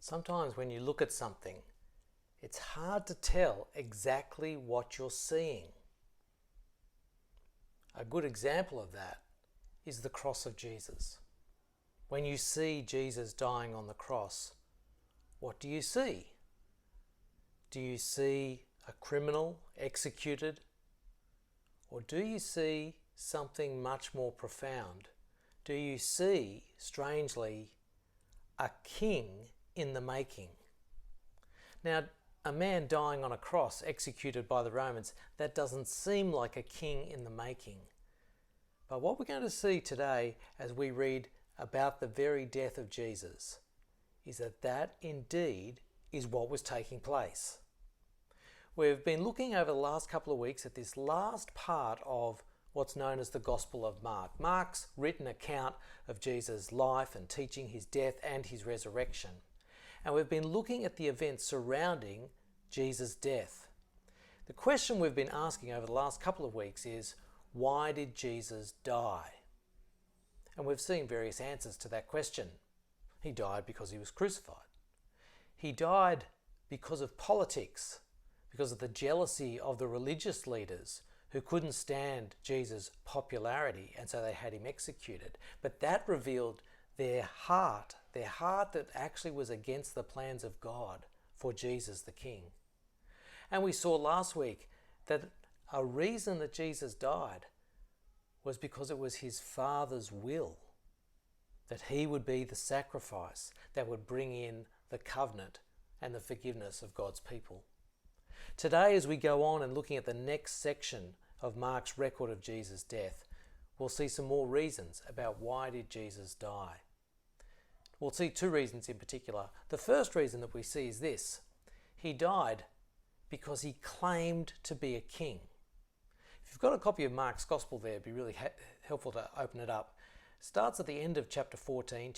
Sometimes when you look at something, it's hard to tell exactly what you're seeing. A good example of that is the cross of Jesus. When you see Jesus dying on the cross, what do you see? Do you see a criminal executed? Or do you see something much more profound? Do you see, strangely, a king in the making? Now, a man dying on a cross, executed by the Romans, that doesn't seem like a king in the making. But what we're going to see today as we read about the very death of Jesus is that indeed is what was taking place. We've been looking over the last couple of weeks at this last part of what's known as the Gospel of Mark. Mark's written account of Jesus' life and teaching, his death and his resurrection. And we've been looking at the events surrounding Jesus' death. The question we've been asking over the last couple of weeks is, why did Jesus die? And we've seen various answers to that question. He died because he was crucified. He died because of politics, because of the jealousy of the religious leaders who couldn't stand Jesus' popularity, and so they had him executed. But that revealed their heart that actually was against the plans of God for Jesus the King. And we saw last week that a reason that Jesus died was because it was his Father's will that he would be the sacrifice that would bring in the covenant and the forgiveness of God's people. Today, as we go on and looking at the next section of Mark's record of Jesus' death, we'll see some more reasons about why did Jesus die. We'll see two reasons in particular. The first reason that we see is this: he died because he claimed to be a king. If you've got a copy of Mark's Gospel there, it'd be really helpful to open it up. It starts at the end of chapter 14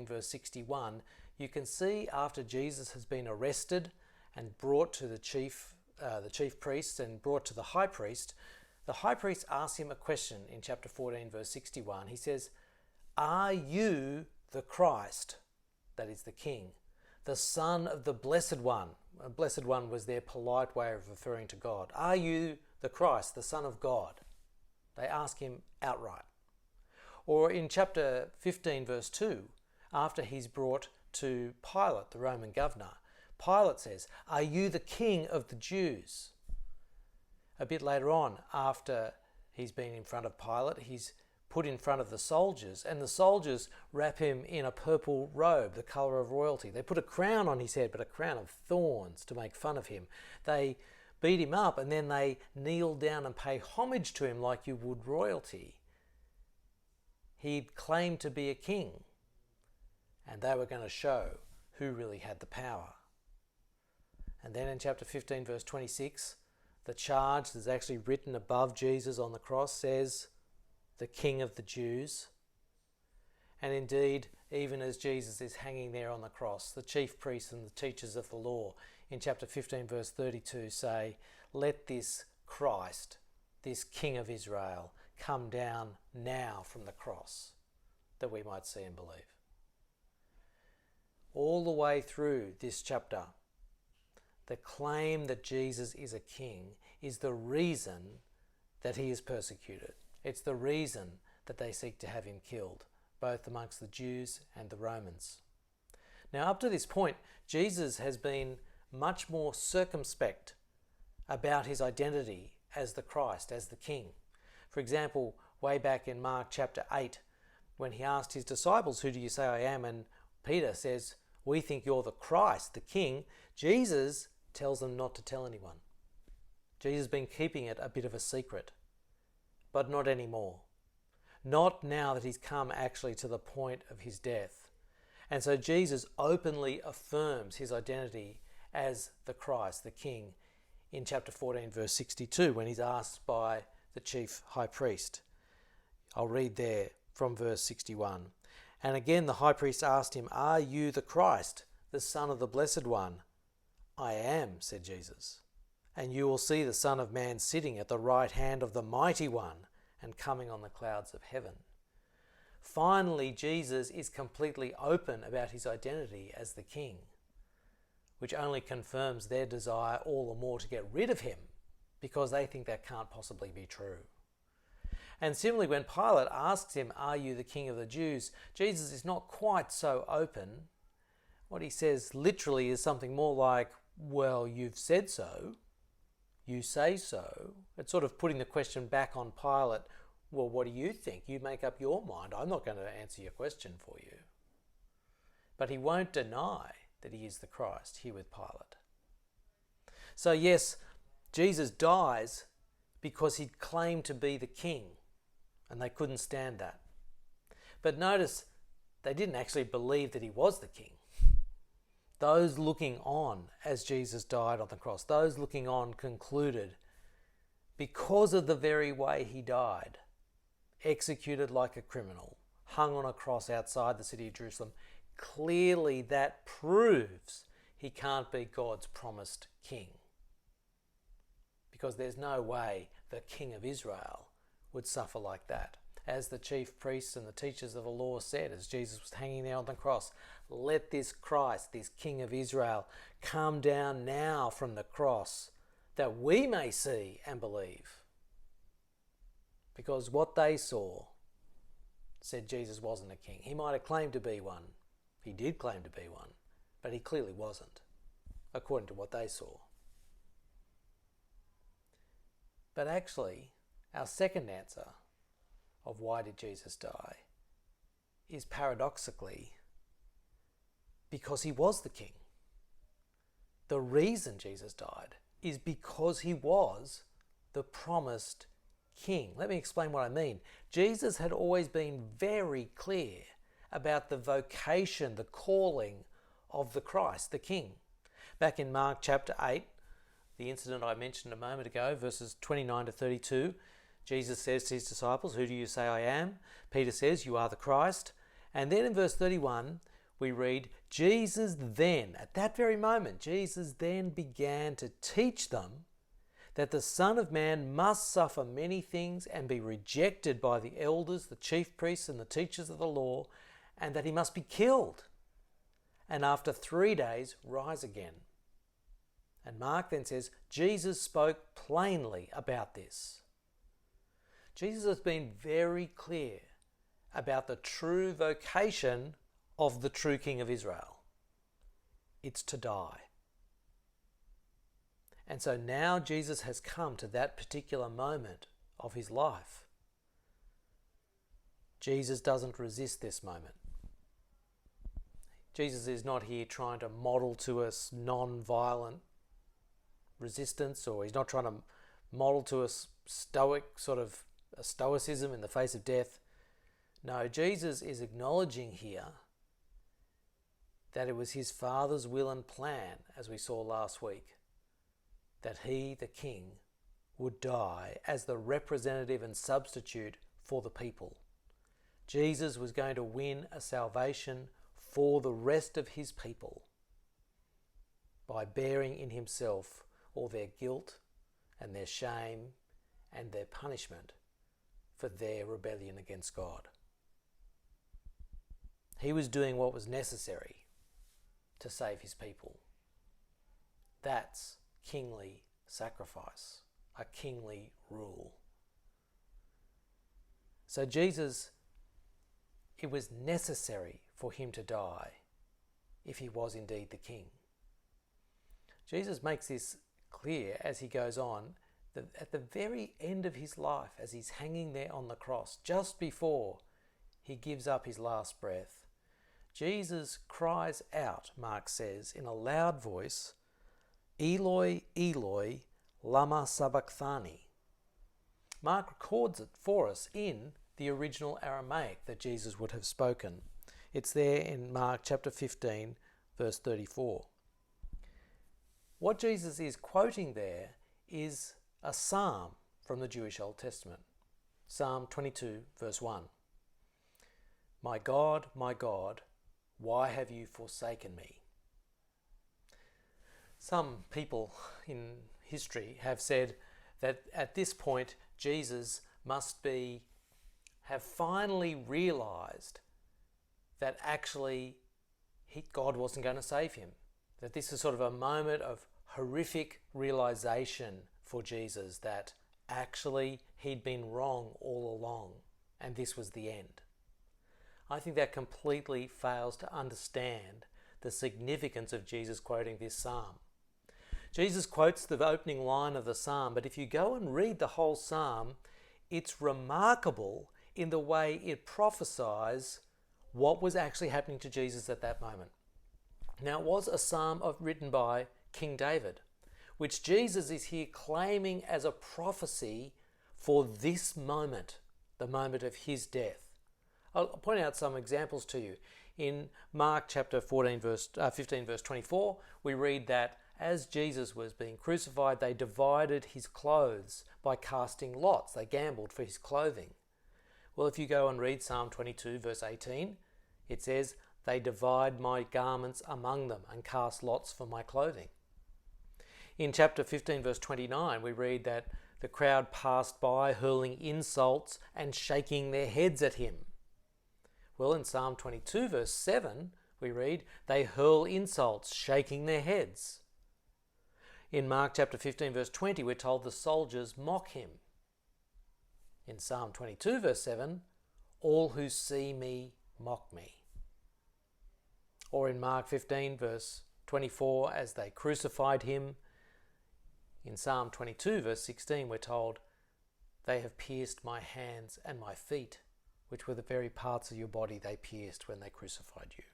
verse 61. You can see after Jesus has been arrested and brought to the chief priests and brought to the high priest asks him a question in chapter 14 verse 61. He says, "Are you the Christ," that is the King, "the Son of the Blessed One?" A Blessed One was their polite way of referring to God. "Are you the Christ, the Son of God?" They ask him outright. Or in chapter 15 verse 2, after he's brought to Pilate, the Roman governor, Pilate says, "Are you the King of the Jews?" A bit later on, after he's been in front of Pilate, he's put in front of the soldiers, and the soldiers wrap him in a purple robe, the colour of royalty. They put a crown on his head, but a crown of thorns to make fun of him. They beat him up, and then they kneel down and pay homage to him like you would royalty. He'd claimed to be a king, and they were going to show who really had the power. And then in chapter 15 verse 26, the charge that's actually written above Jesus on the cross says, "The King of the Jews." And indeed, even as Jesus is hanging there on the cross, the chief priests and the teachers of the law in chapter 15 verse 32 say, "Let this Christ, this King of Israel, come down now from the cross, that we might see and believe." All the way through this chapter, the claim that Jesus is a king is the reason that he is persecuted. It's the reason that they seek to have him killed, both amongst the Jews and the Romans. Now, up to this point, Jesus has been much more circumspect about his identity as the Christ, as the King. For example, way back in Mark chapter 8, when he asked his disciples, "Who do you say I am?" and Peter says, "We think you're the Christ, the King," Jesus tells them not to tell anyone. Jesus has been keeping it a bit of a secret, but not anymore. Not now that he's come actually to the point of his death. And so Jesus openly affirms his identity as the Christ, the King, in chapter 14 verse 62 when he's asked by the chief high priest. I'll read there from verse 61. "And again the high priest asked him, 'Are you the Christ, the Son of the Blessed One?' 'I am,' said Jesus. 'And you will see the Son of Man sitting at the right hand of the Mighty One and coming on the clouds of heaven.'" Finally, Jesus is completely open about his identity as the King. which only confirms their desire all the more to get rid of him, because they think that can't possibly be true. And similarly, when Pilate asks him, "Are you the king of the Jews?" Jesus is not quite so open. What he says literally is something more like, "Well, you've said so. You say so." It's sort of putting the question back on Pilate. Well, what do you think? You make up your mind. I'm not going to answer your question for you. But he won't deny that he is the Christ here with Pilate. So yes, Jesus dies because he claimed to be the king, and they couldn't stand that. But notice, they didn't actually believe that he was the king. Those looking on as Jesus died on the cross, those looking on concluded, because of the very way he died, executed like a criminal, hung on a cross outside the city of Jerusalem, clearly that proves he can't be God's promised king. Because there's no way the king of Israel would suffer like that. As the chief priests and the teachers of the law said, as Jesus was hanging there on the cross, "Let this Christ, this king of Israel, come down now from the cross, that we may see and believe." Because what they saw said Jesus wasn't a king. He might have claimed to be one. He did claim to be one, but he clearly wasn't, according to what they saw. But actually, our second answer of why did Jesus die is paradoxically because he was the king. The reason Jesus died is because he was the promised king. Let me explain what I mean. Jesus had always been very clear about the vocation, the calling of the Christ, the king. Back in Mark chapter 8, the incident I mentioned a moment ago, verses 29 to 32, Jesus says to his disciples, "Who do you say I am?" Peter says, "You are the Christ." And then in verse 31, we read, Jesus then, at that very moment, Jesus then began to teach them that the Son of Man must suffer many things and be rejected by the elders, the chief priests, and the teachers of the law, and that he must be killed, and after 3 days rise again. And Mark then says, Jesus spoke plainly about this. Jesus has been very clear about the true vocation of the true King of Israel. It's to die. And so now Jesus has come to that particular moment of his life. Jesus doesn't resist this moment. Jesus is not here trying to model to us non-violent resistance, or he's not trying to model to us stoicism in the face of death. No, Jesus is acknowledging here that it was his Father's will and plan, as we saw last week, that he, the King, would die as the representative and substitute for the people. Jesus was going to win a salvation for the rest of his people by bearing in himself all their guilt and their shame and their punishment for their rebellion against God. He was doing what was necessary to save his people. That's kingly sacrifice, a kingly rule. So Jesus, it was necessary for him to die if he was indeed the king. Jesus makes this clear as he goes on, that at the very end of his life, as he's hanging there on the cross, just before he gives up his last breath, Jesus cries out, Mark says, in a loud voice, "Eloi, Eloi, lama sabachthani." Mark records it for us in the original Aramaic that Jesus would have spoken. It's there in Mark chapter 15, verse 34. What Jesus is quoting there is a psalm from the Jewish Old Testament. Psalm 22, verse 1. my God, why have you forsaken me?" Some people in history have said that at this point Jesus must have finally realized that actually God wasn't going to save him, That this is sort of a moment of horrific realization for Jesus that actually he'd been wrong all along and this was the end. I think that completely fails to understand the significance of Jesus quoting this psalm. Jesus quotes the opening line of the psalm, but if you go and read the whole psalm, it's remarkable in the way it prophesies what was actually happening to Jesus at that moment. Now, it was a psalm written by King David, which Jesus is here claiming as a prophecy for this moment, the moment of his death. I'll point out some examples to you. In Mark chapter 15 verse 24, we read that as Jesus was being crucified, they divided his clothes by casting lots. They gambled for his clothing. Well, if you go and read Psalm 22 verse 18, it says, they divide my garments among them and cast lots for my clothing. In chapter 15 verse 29, we read that the crowd passed by hurling insults and shaking their heads at him. Well, in Psalm 22 verse 7, we read, they hurl insults, shaking their heads. In Mark chapter 15 verse 20, we're told the soldiers mock him. In Psalm 22 verse 7, all who see me mock me. Or in Mark 15 verse 24, as they crucified him. In Psalm 22 verse 16, we're told, they have pierced my hands and my feet, which were the very parts of your body they pierced when they crucified you.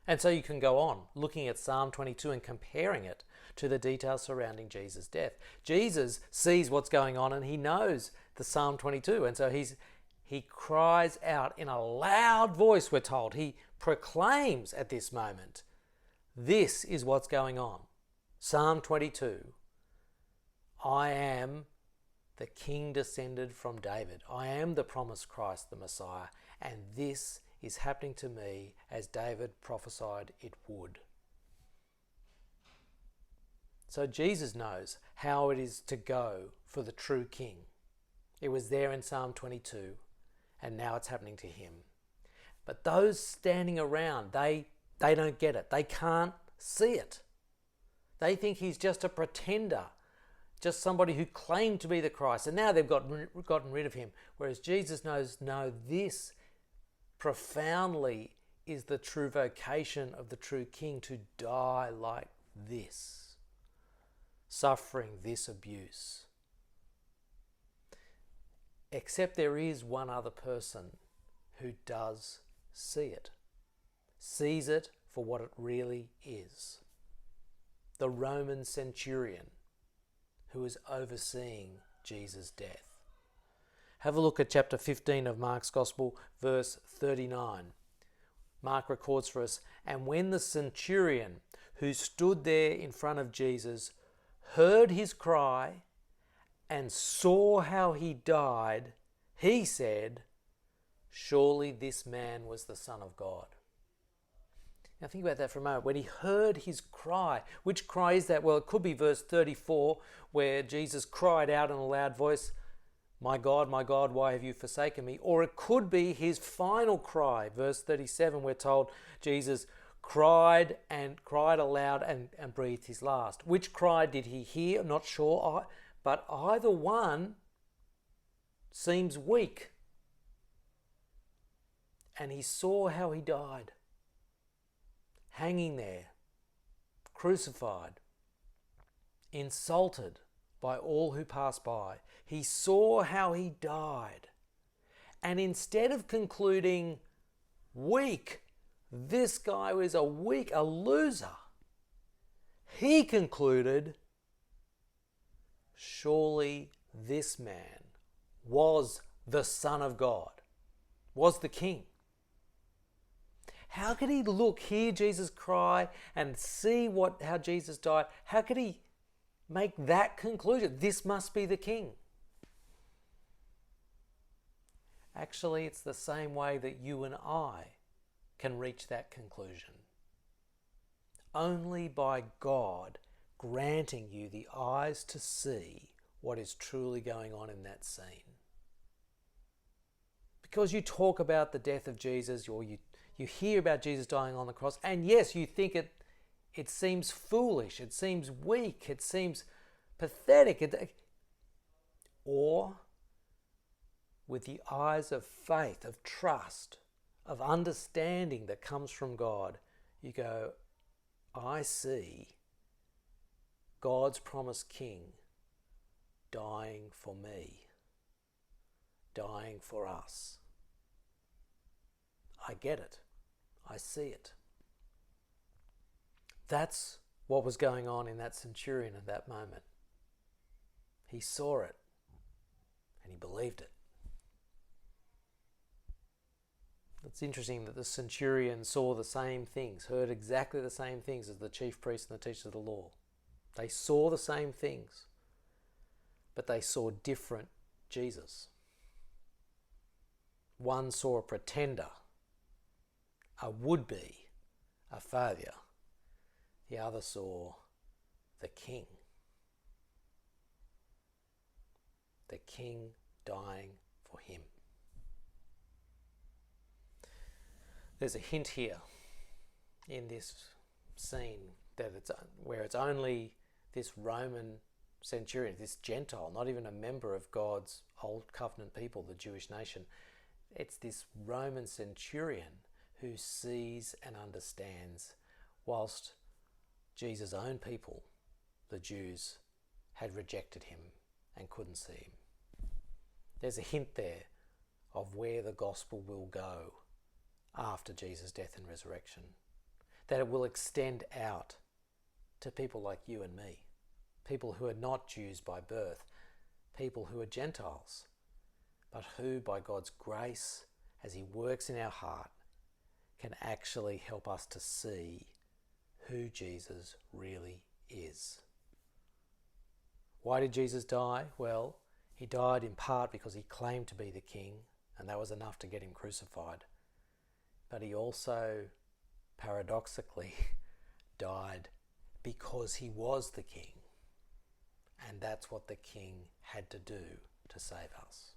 And so you can go on looking at Psalm 22 and comparing it to the details surrounding Jesus' death. Jesus sees what's going on and he knows the Psalm 22. And so he cries out in a loud voice, we're told. He proclaims at this moment, this is what's going on. Psalm 22, I am the King descended from David. I am the promised Christ, the Messiah, and this is happening to me as David prophesied it would. So Jesus knows how it is to go for the true King. It was there in Psalm 22, and now it's happening to him. But those standing around, they don't get it. They can't see it. They think he's just a pretender, just somebody who claimed to be the Christ, and now they've gotten rid of him. Whereas Jesus knows, no, this profoundly is the true vocation of the true King, to die like this, suffering this abuse. Except there is one other person who does see it, sees it for what it really is. The Roman centurion who is overseeing Jesus' death. Have a look at chapter 15 of Mark's Gospel, verse 39. Mark records for us, and when the centurion who stood there in front of Jesus heard his cry and saw how he died, he said, surely this man was the Son of God. Now think about that for a moment. When he heard his cry, which cry is that? Well, it could be verse 34, where Jesus cried out in a loud voice, my God, why have you forsaken me? Or it could be his final cry. Verse 37, we're told Jesus cried aloud and breathed his last. Which cry did he hear? I'm not sure. But either one seems weak. And he saw how he died. Hanging there, crucified, insulted by all who passed by. He saw how he died. And instead of concluding, weak, this guy was a loser, he concluded, surely this man was the Son of God, was the King. How could he hear Jesus cry and see how Jesus died? How could he make that conclusion? This must be the King. Actually, it's the same way that you and I can reach that conclusion. Only by God granting you the eyes to see what is truly going on in that scene. Because you talk about the death of Jesus, or you hear about Jesus dying on the cross, and yes, you think It seems foolish. It seems weak. It seems pathetic. Or with the eyes of faith, of trust, of understanding that comes from God, you go, I see God's promised King dying for me, dying for us. I get it. I see it. That's what was going on in that centurion at that moment. He saw it and he believed it. It's interesting that the centurion saw the same things, heard exactly the same things as the chief priests and the teachers of the law. They saw the same things, but they saw different Jesus. One saw a pretender, a would-be, a failure. The other saw the King. The King dying for him. There's a hint here in this scene that where it's only this Roman centurion, this Gentile, not even a member of God's old covenant people, the Jewish nation. It's this Roman centurion who sees and understands, whilst Jesus' own people, the Jews, had rejected him and couldn't see him. There's a hint there of where the gospel will go after Jesus' death and resurrection. That it will extend out to people like you and me, people who are not Jews by birth, people who are Gentiles, but who by God's grace, as he works in our heart, can actually help us to see who Jesus really is. Why did Jesus die? Well, he died in part because he claimed to be the King, and that was enough to get him crucified. But he also, paradoxically, died because he was the King. And that's what the King had to do to save us.